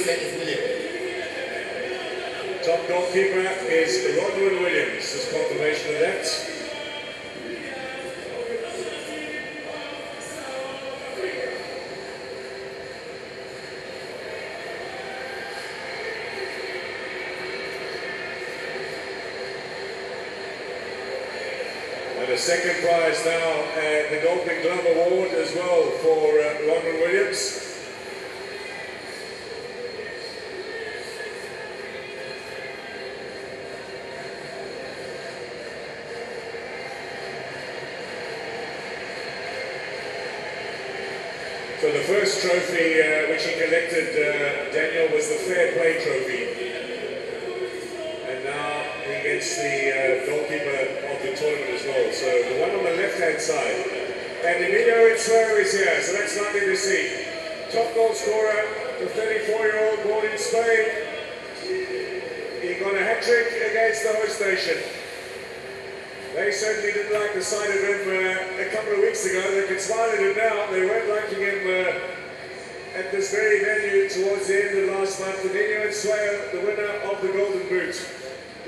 Top goalkeeper is Rodwin Williams. There's confirmation of that. And the second prize now, the Golden Glove Award as well for Rodwin Williams. So the first trophy which he collected, Daniel, was the Fair Play Trophy. And now he gets the goalkeeper of the tournament as well. So the one on the left-hand side. And Emilio Insua is here, so that's nothing to see. Top goal scorer, the 34-year-old born in Spain. He got a hat-trick against the host nation. They certainly didn't like the sight of him a couple of weeks ago. They can smile at him now. They weren't liking him at this very venue towards the end of last month. Emilio Insua, the winner of the Golden Boot.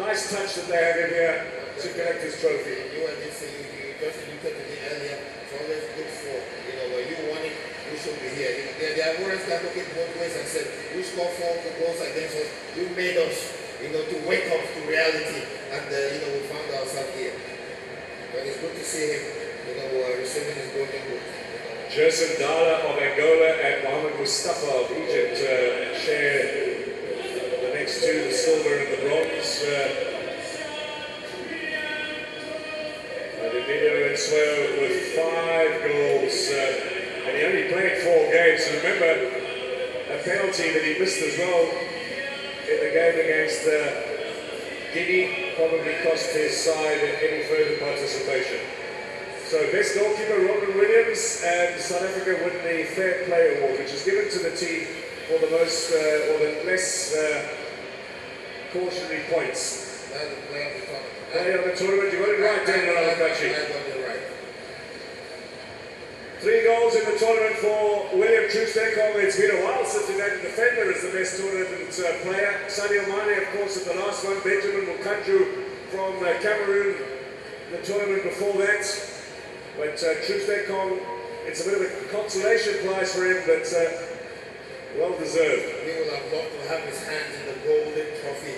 Nice touch that they have in here to collect his trophy. You and this, you just alluded to me earlier. It's always good for, where you want it, you should be here. The Ivorians can look at both ways and said, you scored 4 goals against us. You made us, to wake up to reality. And, we found ourselves here. But it's good to see him, receiving his golden boot. Jerson Dala of Angola and Mohamed Mustafa of Egypt share the next two, the silver and the bronze. Emilio Insua with 5 goals, and he only played 4 games. So remember, a penalty that he missed as well in the game against Guinea probably cost his side any further participation. So best goalkeeper Rodwin Williams, and South Africa win the Fair Play Award, which is given to the team for the most or the less cautionary points. Player of the tournament, you got it right, Daniel Alakachi. 3 goals in the tournament for William Troost-Ekong. It's been a while since we've had a defender as the best tournament player. Sadio Mane, of course, at the last one. Benjamin Mukanju from Cameroon, the tournament before that. But Troost-Ekong, it's a bit of a consolation prize for him, but well deserved. He will have loved to have his hands in the golden trophy,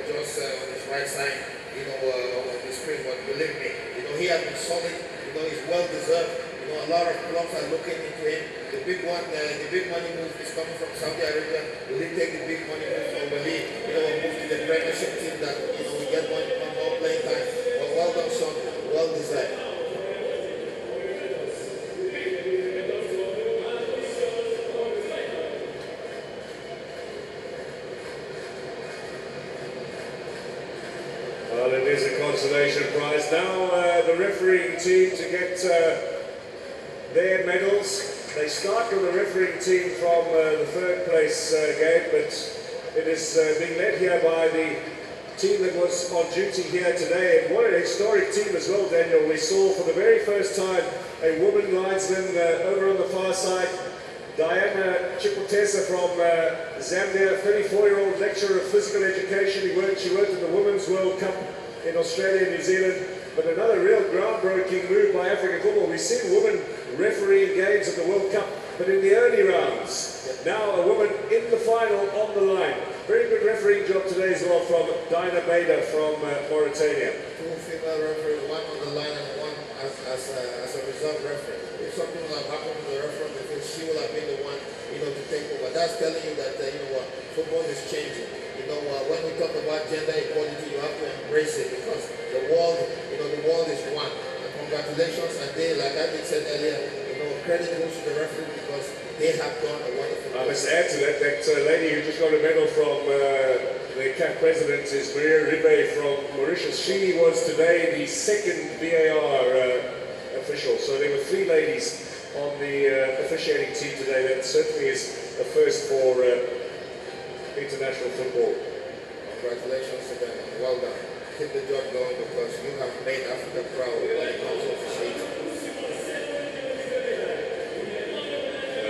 just on his right side, on the screen. But believe me, he has been solid. He's well deserved. A lot of clubs are looking into him. The big one, the big money move is coming from Saudi Arabia. Will he take the big money move, or will he, move to the Premiership team that, we get more playing time? Well done, son. Well deserved. Well, it is a consolation prize. Now the refereeing team to get their medals. They start with the refereeing team from the 3rd place game, but it is being led here by the team that was on duty here today. And what an historic team as well, Daniel. We saw for the very first time a woman linesman over on the far side, Diana Chipotesa from Zambia, 34-year-old lecturer of physical education. She worked in the Women's World Cup in Australia and New Zealand. But another real groundbreaking move by African football. We've seen women refereeing games at the World Cup, but in the early rounds. Now a woman in the final on the line. Very good refereeing job today as well from Dinah Bader from Mauritania. 2 female referees, one on the line and one as a reserve referee. If something would have happened to the referee, because she would have been the one, to take over. That's telling you that, football is changing. When we talk about gender equality, you have to embrace it, because the world is one. And congratulations, and they, like I said earlier, credit goes to the referee because they have done a wonderful job. I must add to that, lady who just got a medal from the CAF president is Maria Ribe from Mauritius. She was today the 2nd VAR official. So there were 3 ladies on the officiating team today. That certainly is a first for international football. Congratulations to them. Well done. Keep the job going, because you have made Africa proud when it comes to officiating.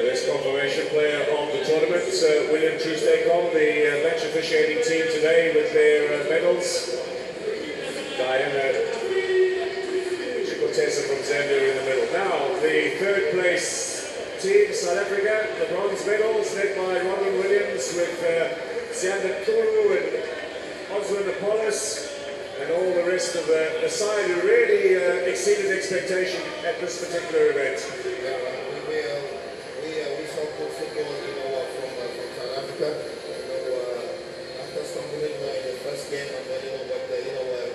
This confirmation player of the tournament. William Trustekong, the match officiating team today with their medals. Diana Chikotesa from Zambia in the middle. Now, the third place team, South Africa, the bronze medals, led by Ronald Williams with Sianda Kuru and Osman Apollos, and all the rest of the side who really exceeded expectation at this particular event. We saw good football, from South Africa. After stumbling in the first game, and then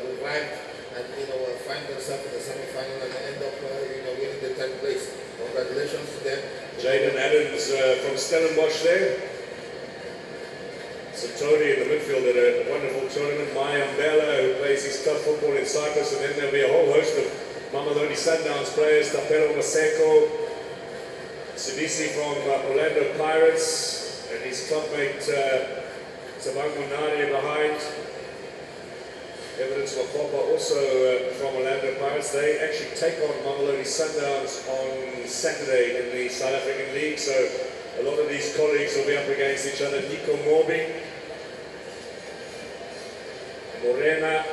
revived and find themselves in the semi-final and end up winning the 10th place. Congratulations to them. Jaden Adams from Stellenbosch there. Tony in the midfield at a wonderful tournament. Maya Mbela, who plays his tough football in Cyprus, and then there'll be a whole host of Mamelodi Sundowns players. Tapelo Maseko, Sidisi from Orlando Pirates, and his clubmate Sabango Nari behind. Evidence Wapopa also from Orlando Pirates. They actually take on Mamelodi Sundowns on Saturday in the South African League, so a lot of these colleagues will be up against each other. Nico Morbi, Morena,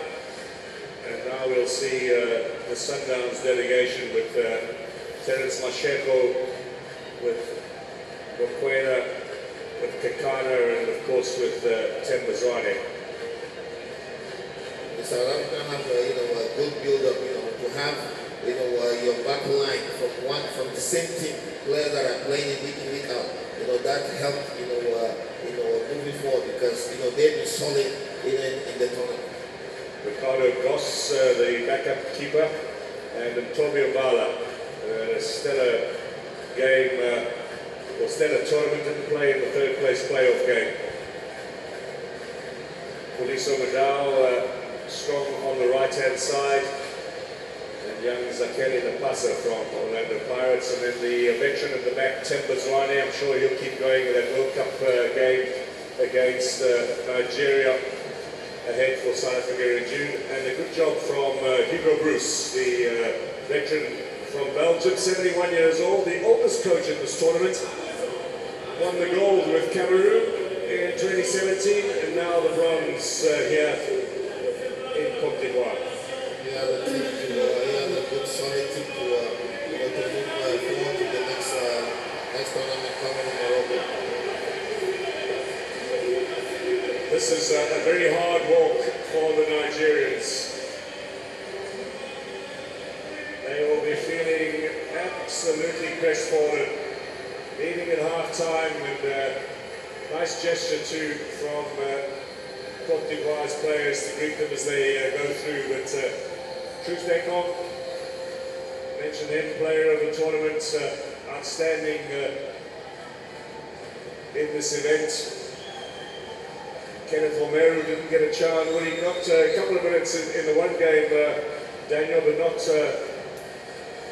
and now we'll see the Sundowns delegation with Terence Masheko, with Rokwena, with Kekana, and of course with Tembazwane. The South African have a good build-up, to have your back line from the same team, players that are playing week in, week out. That helped moving forward, because they've been solid in the tournament. Ricardo Goss, the backup keeper, and Antonio Bala. A stellar game, or stellar tournament, didn't play in the third place playoff game. Puliso Madao, strong on the right hand side, and young Zakeli Napasa from Orlando Pirates, and then the veteran at the back, Tembazwane. I'm sure he'll keep going with that World Cup game against Nigeria ahead for South Africa in June. And a good job from Hugo Bruce, the veteran from Belgium, 71 years old, the oldest coach in this tournament. Won the gold with Cameroon in 2017, and now the bronze here in Côte d'Ivoire. He has a good solid team to move forward to the next tournament coming in Morocco. This is a very hard walk for the Nigerians. They will be feeling absolutely crestfallen, leading at half-time, and nice gesture too from Côte d'Ivoire's players to greet them as they go through. But Trustekong, mentioned him, player of the tournament, outstanding in this event. Kenneth Omeru didn't get a chance. Well, he got a couple of minutes in the one game, Daniel, but not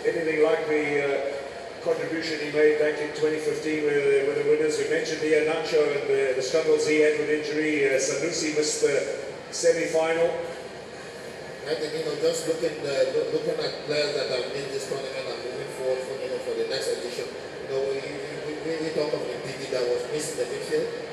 anything like the contribution he made back in 2015 with the winners. We mentioned Ian Nacho and the struggles he had with injury. Sanusi missed the semi-final. I think just looking at players that have made this tournament and moving forward for the next edition. We talk of Ndidi that was missing the midfield.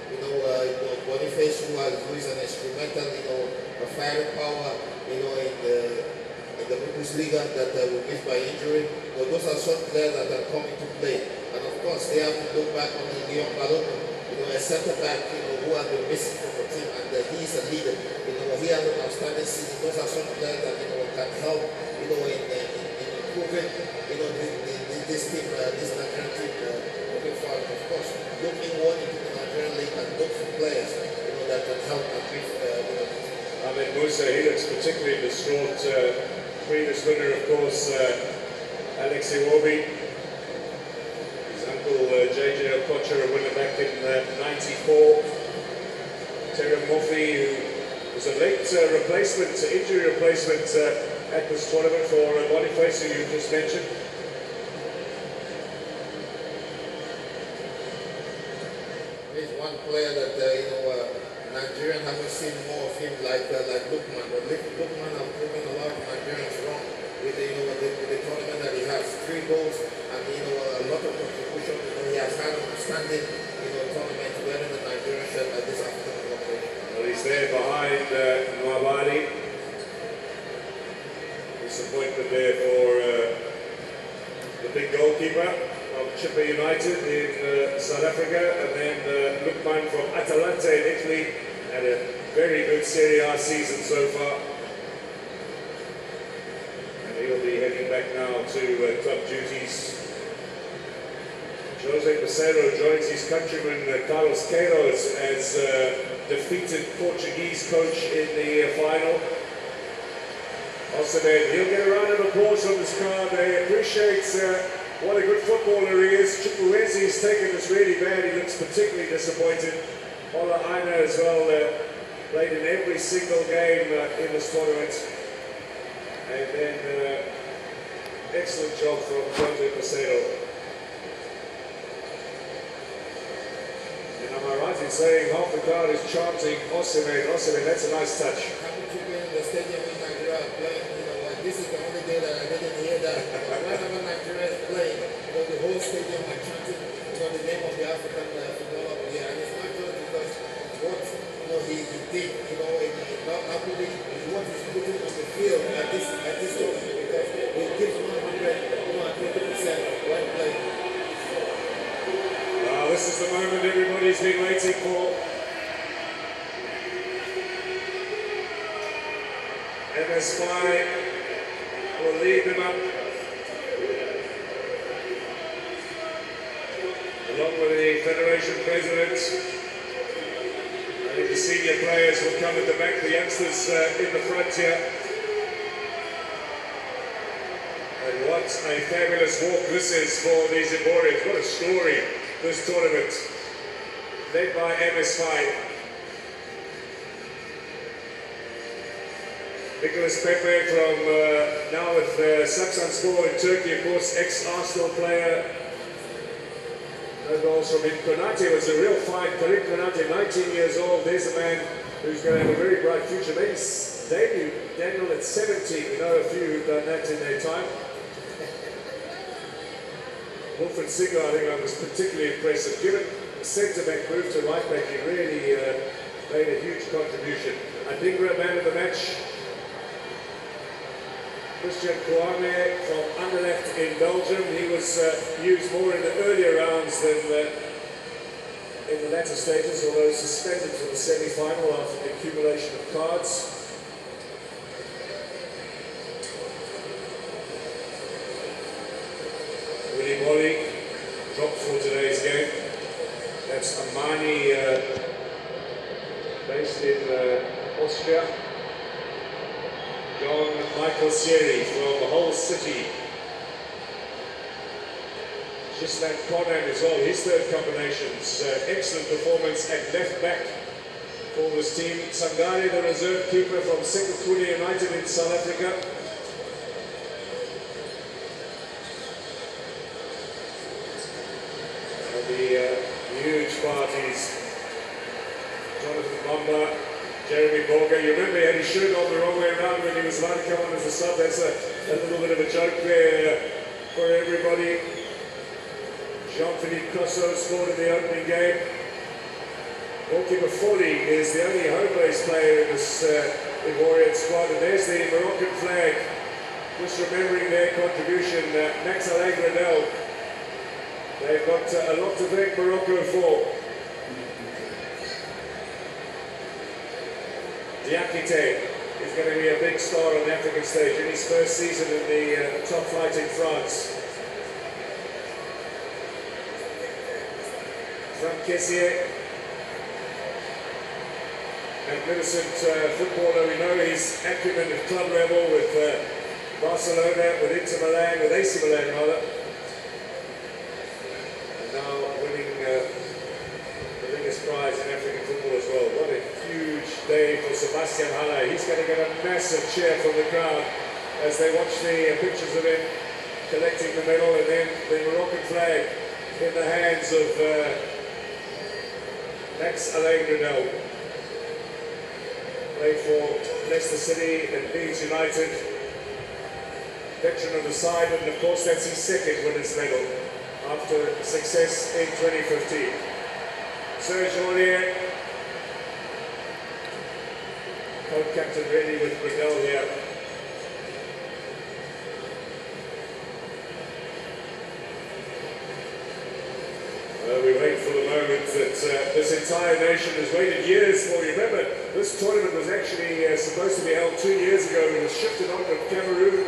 Boniface, who is an instrumental, a firing power, in the Bundesliga that were missed by injury. Those are some players that are coming to play. And of course, they have to look back on Leon Baloko, a centre back, who has been missing from the team, and he is a leader. He has an outstanding season. Those are some players that can help, in improving, this team, this Nigerian team moving forward. Of course, looking one into the Nigerian league and look for players, that can help and give. Ahmed Musa, he looks particularly distraught. Previous winner, of course, Alex Iwobi. His uncle JJ Okocha, a winner back in '94. Terry Murphy, who was a late injury replacement at this tournament for Boniface, who you just mentioned. He's one player that Nigerian haven't seen more of him like Lukman. But Lukman has proven a lot of Nigerians wrong with the tournament that he has. 3 goals and a lot of contribution. He has had an outstanding, tournament wearing the Nigerian shirt at this African Cup. Well, he's there behind Nwabali. Disappointment there for the big goalkeeper of Chippa United in South Africa, and then Lukman from Atalanta in Italy had a very good Serie A season so far. And he'll be heading back now to club duties. Jose Peseiro joins his countryman Carlos Queiroz as defeated Portuguese coach in the final. Osimhen, he'll get a round of applause from this crowd. They appreciate what a good footballer he is. Chukwuezi's taken this really bad. He looks particularly disappointed. Ola Aina as well played in every single game in this tournament. And then excellent job from Jose Peseiro. And am I right in saying half the crowd is chanting Osimhen, Osimhen? That's a nice touch. Happy to be in the stadium in Nigeria playing, this is the only day that I didn't hear that. Whenever Nigeria is playing, the whole stadium are chanting, the name of the African footballer of the year. And it's not just because what he did, not Napoli, what he's putting on the field at this tournament, because he gives 120% when playing. This is the moment everybody's been waiting for. MS5 will lead them up, along with the Federation President. I think the senior players will come at the back, the youngsters in the front here. And what a fabulous walk this is for these Ivorians. What a story, this tournament, led by MS5. Nicolas Pepe from now with Saksanspor in Turkey, of course, ex-Arsenal player. No goals from him. Konate was a real fight. Karim Konate, 19 years old. There's a man who's going to have a very bright future. Maybe debut Daniel at 17. We know a few who've done that in their time. Wilfred Singer, I think, was particularly impressive. Given the centre-back move to right-back, he really made a huge contribution. Adingra, man of the match. Christian Kouame from Anderlecht in Belgium. He was used more in the earlier rounds than in the latter stages, although suspended for the semi-final after the accumulation of cards. Willy Molly dropped for today's game. That's Amani, based in Austria. John Michael Seri from Hull City. Shislan Conan as well, his third combinations. Excellent performance at left back for this team. Sangare, the reserve keeper from Sekhukhune United in South Africa. There'll be huge parties. Jonathan Mamba, Jeremy Borger, you remember he had his shirt on the wrong way around when he was allowed to come on as a sub. That's a little bit of a joke there for everybody. Jean-Philippe Cosso scored in the opening game. Goalkeeper Foley is the only home-based player in this Ivorian squad. And there's the Moroccan flag. Just remembering their contribution, Max Alain-Gradel. They've got a lot to thank Morocco for. Diakite is going to be a big star on the African stage in his first season in the top flight in France. Franck Kessier, magnificent footballer. We know his acumen at club level with Barcelona, with Inter Milan, with AC Milan rather. And now winning the biggest prize in African football as well. What a huge day for Sebastian Haller. He's going to get a massive cheer from the crowd as they watch the pictures of him collecting the medal, and then the Moroccan flag in the hands of Max Alain-Gradel. Played for Leicester City and Leeds United. veteran of the side, and of course that's his second winner's medal after success in 2015. Serge Aurier, co-captain ready with Brunel here. We wait for the moment that this entire nation has waited years for. You remember, this tournament was actually supposed to be held 2 years ago. It was shifted on with Cameroon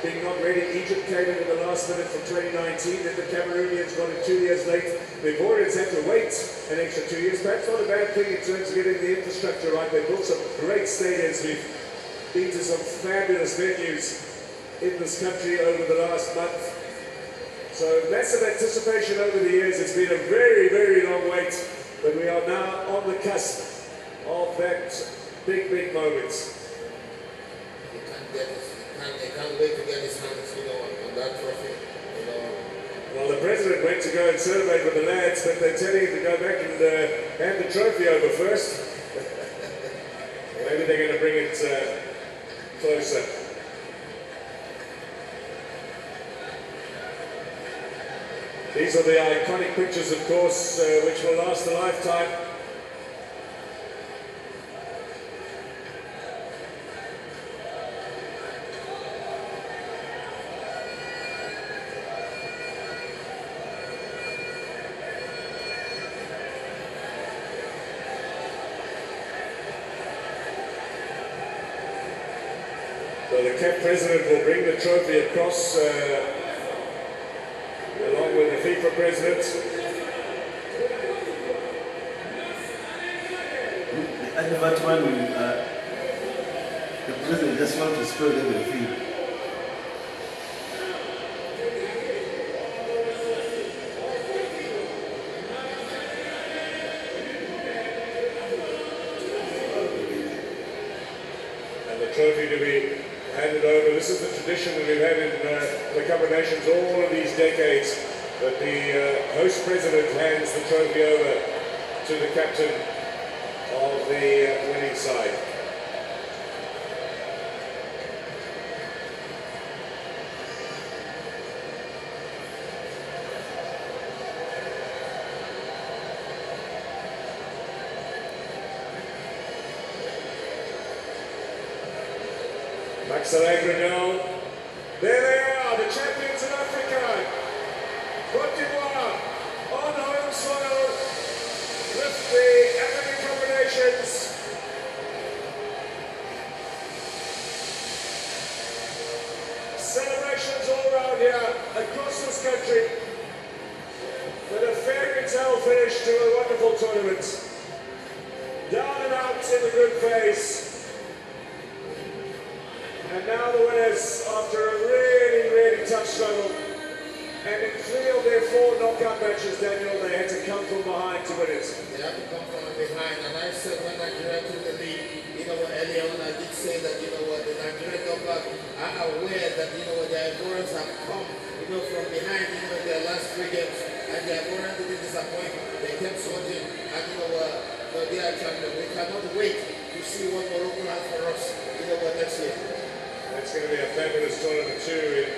being not ready. Egypt came in the last minute for 2019. Then the Cameroonians got it 2 years late. The Ivorians had to wait an extra 2 years. Perhaps not a bad thing in terms of getting the infrastructure right. They built some great stadiums. We've been to some fabulous venues in this country over the last month. So massive anticipation over the years. It's been a very, very long wait, but we are now on the cusp of that big, big moment. They can't wait to get his hands, on that trophy. Well, the president went to go and celebrate with the lads, but they're telling him to go back and hand the trophy over first. Maybe they're going to bring it closer. These are the iconic pictures, of course, which will last a lifetime. So the CAF president will bring the trophy across along with the FIFA president. The advert one, the president just wants to spoil everything. And the trophy to be handed over. This is the tradition that we've had in the Cup of Nations all of these decades, that the host president hands the trophy over to the captain of the winning side. Marcel Brunel. There they are, the champions of Africa. Cote d'Ivoire on home soil with the African Cup of Nations. Celebrations all around here, across this country, with a fairy tale finish to a wonderful tournament. Down and out in the group phase. And now the winners, after a really, really tough struggle. And in 3 of their 4 knockout matches, Daniel, they had to come from behind to win it. They had to come from behind. And I said when Nigeria took the lead, earlier on I did say that, the Nigerian government are aware that, the Ivorians have come, from behind, their last 3 games. And the Ivorians didn't disappoint. They kept swatting. And, they are champions. We cannot wait to see what Morocco has for us, next year. It's going to be a fabulous tournament too in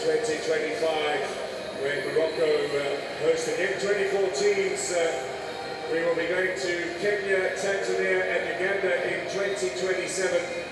2025 when Morocco host again 24 teams. We will be going to Kenya, Tanzania and Uganda in 2027.